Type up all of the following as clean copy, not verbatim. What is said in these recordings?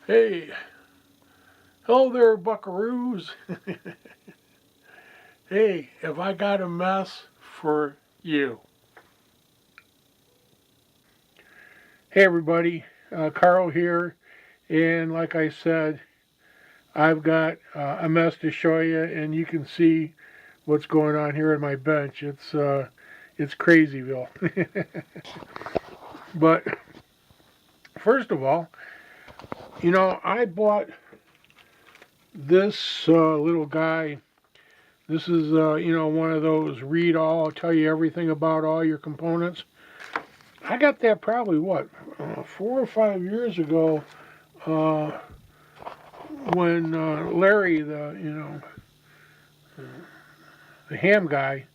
Hey, hello there, buckaroos. Hey, have I got a mess for you? Hey, everybody, Carl here, and like I said, I've got a mess to show you, and you can see what's going on here in my bench. It's crazyville. But first of all, I bought this little guy. This is one of those read all, tell you everything about all your components. I got that probably 4 or 5 years ago, uh, when Larry, the ham guy,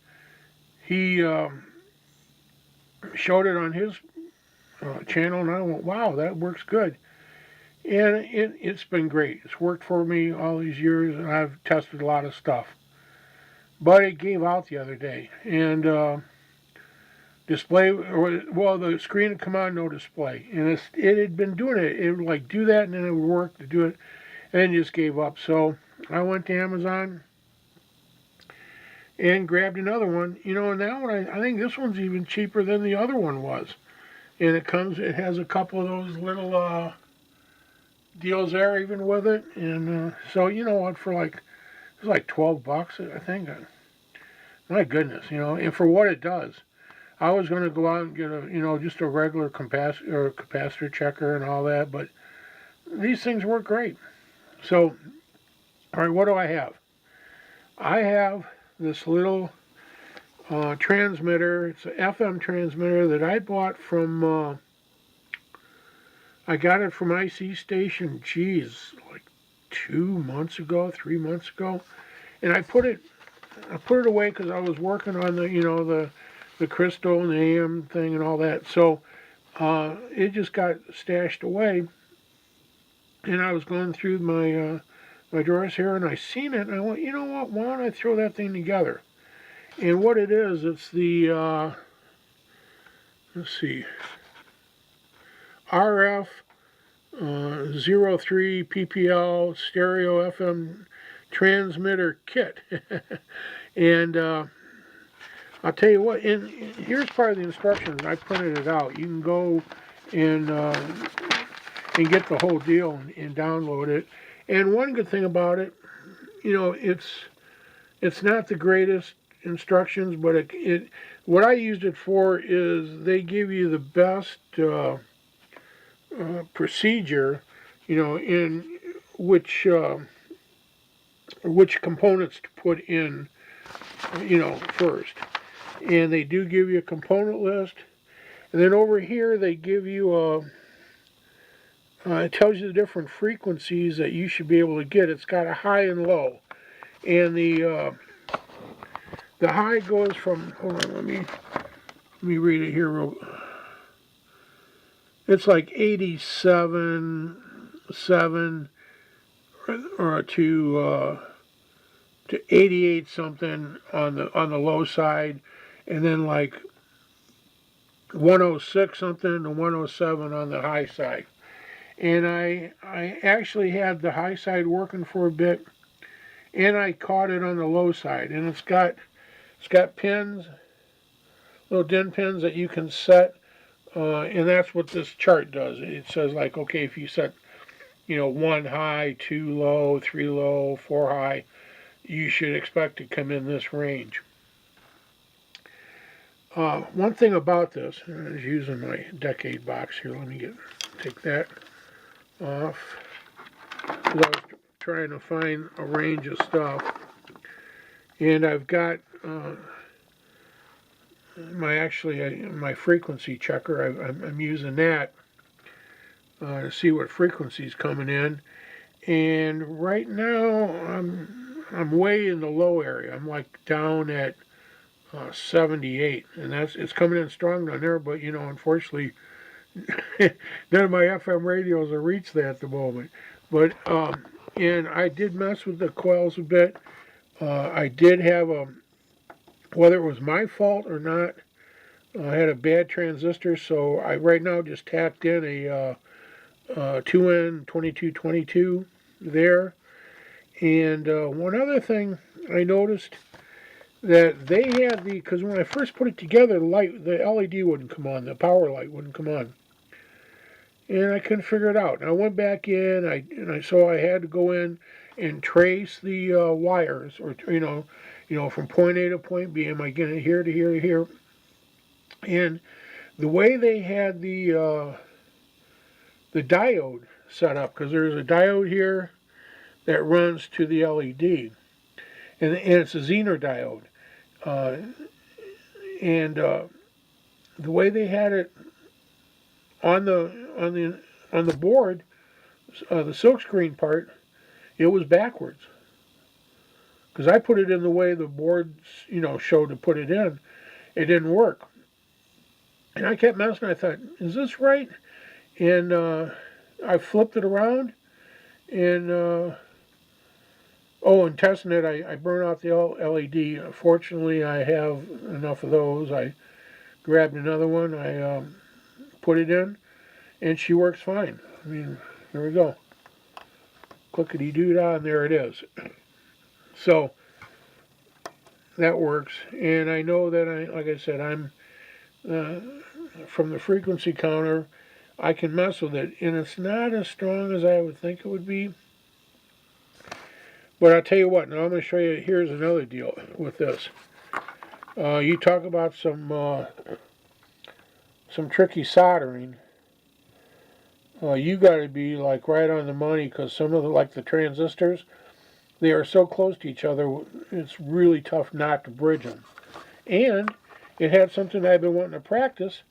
he showed it on his channel, and I went, "Wow, that works good." And it's been great. It's worked for me all these years, and I've tested a lot of stuff. But it gave out the other day, and the screen would come on, no display, and it had been doing it. It would like do that, and then it would work to do it, and just gave up. So I went to Amazon and grabbed another one. Now I think this one's even cheaper than the other one was, and it has a couple of those little deals there even with it, and so you know what, it's like $12, I think. My goodness, and for what it does. I was going to go out and get just a regular capacitor checker and all that, but these things work great. So, all right, what do I have? I have this little transmitter. It's an FM transmitter that I bought from. I got it from IC Station. Geez, like 2 months ago, 3 months ago, and I put it away because I was working on the crystal and the AM thing and all that. So it just got stashed away, and I was going through my drawers here, and I seen it, and I went, you know what? Why don't I throw that thing together? And what it is, it's the let's see, RF 03 PPL stereo FM transmitter kit, and I'll tell you what. And here's part of the instructions. I printed it out. You can go and get the whole deal and download it. And one good thing about it, it's not the greatest instructions, but it what I used it for is they give you the best procedure, in which which components to put in, first. And they do give you a component list. And then over here they give you it tells you the different frequencies that you should be able to get. It's got a high and low, and the high goes from, hold on, let me read it here. It's like 87.7 or to 88 something on the low side, and then like 106 something to 107 on the high side. And I actually had the high side working for a bit, and I caught it on the low side. And it's got pins, little DIN pins that you can set, and that's what this chart does. It says like, okay, if you set 1 high, 2 low, 3 low, 4 high, you should expect to come in this range. One thing about this, I was using my decade box here. Let me take that off. I was trying to find a range of stuff, and I've got my frequency checker. I'm using that to see what frequency's coming in, and right now I'm way in the low area. I'm like down at 78, and it's coming in strong down there. But unfortunately, none of my FM radios will reach that at the moment. But and I did mess with the coils a bit. I did have whether it was my fault or not, I had a bad transistor, so I right now just tapped in 2N2222 there. And one other thing I noticed that they had because when I first put it together, the LED wouldn't come on, the power light wouldn't come on, and I couldn't figure it out. And I went back in, I saw I had to go in and trace the wires, or from point A to point B. Am I getting here to here to here? And the way they had the diode set up, because there's a diode here that runs to the LED, and it's a Zener diode. And the way they had it on the board, the silkscreen part, it was backwards. Because I put it in the way the board, showed to put it in. It didn't work. And I kept messing. I thought, is this right? And I flipped it around, and and testing it, I burned out the LED. Fortunately, I have enough of those. I grabbed another one. I put it in, and she works fine. I mean, here we go. Clickety-doo-dah, and there it is. So that works. And I know that, like I said, I'm from the frequency counter, I can mess with it. And it's not as strong as I would think it would be. But I'll tell you what, now I'm going to show you, here's another deal with this. You talk about some tricky soldering. You got to be like right on the money, because some of the transistors, they are so close to each other, it's really tough not to bridge them. And it had something I've been wanting to practice.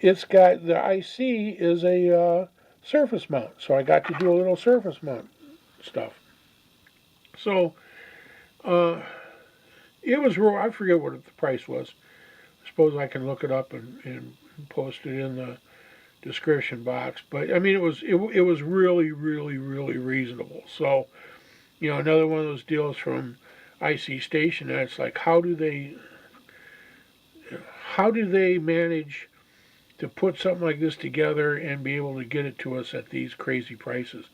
It's got, the IC is a surface mount, so I got to do a little surface mount stuff. So, it was real. I forget what the price was. I suppose I can look it up and post it in the description box. But I mean, it was really, really, really reasonable. So, another one of those deals from IC Station. That's like, how do they manage to put something like this together and be able to get it to us at these crazy prices?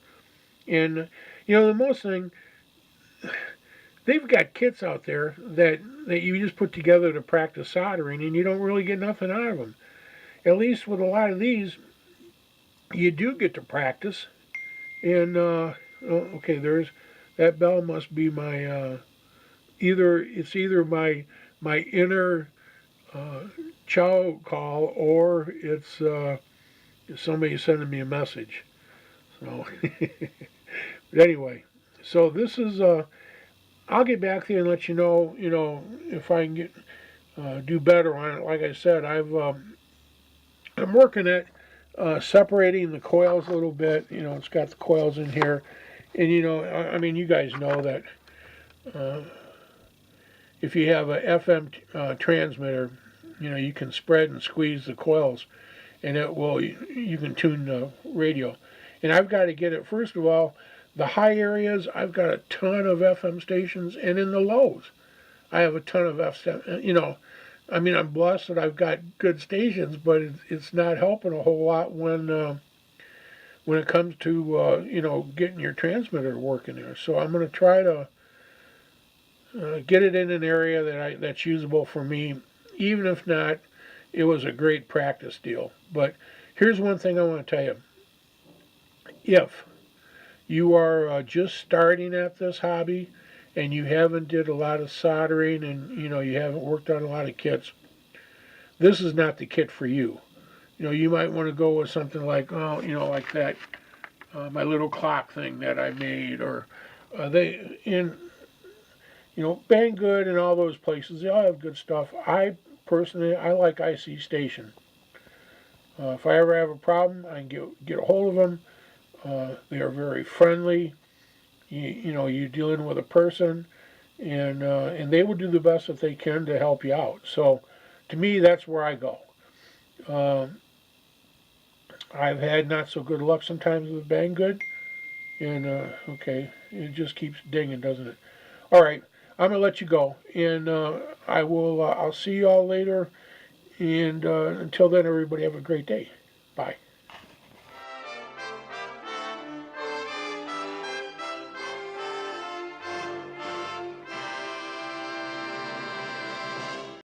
And the most thing, they've got kits out there that you just put together to practice soldering, and you don't really get nothing out of them. At least with a lot of these, you do get to practice. And okay, that bell must be my either my inner chow call, or it's somebody sending me a message. So, but anyway, so this is I'll get back there and let you know, if I can do better on it. Like I said, I'm working at separating the coils a little bit. It's got the coils in here, and I mean, you guys know that if you have a FM transmitter, you can spread and squeeze the coils, and you can tune the radio. And I've got to get it, first of all, the high areas, I've got a ton of FM stations, and in the lows, I have a ton of FM. I mean, I'm blessed that I've got good stations, but it's not helping a whole lot when it comes to getting your transmitter working there. So I'm going to try to get it in an area that's usable for me. Even if not, it was a great practice deal. But here's one thing I want to tell you. If you are just starting at this hobby and you haven't did a lot of soldering, and you haven't worked on a lot of kits, this is not the kit for you. You might want to go with something like like that my little clock thing that I made, or they in Banggood and all those places. They all have good stuff. I like IC Station. If I ever have a problem, I can get a hold of them. They are very friendly. You're dealing with a person, and they will do the best that they can to help you out. So, to me, that's where I go. I've had not so good luck sometimes with Banggood, and okay, it just keeps dinging, doesn't it? All right, I'm gonna let you go, and I'll see you all later. And until then, everybody have a great day. Bye.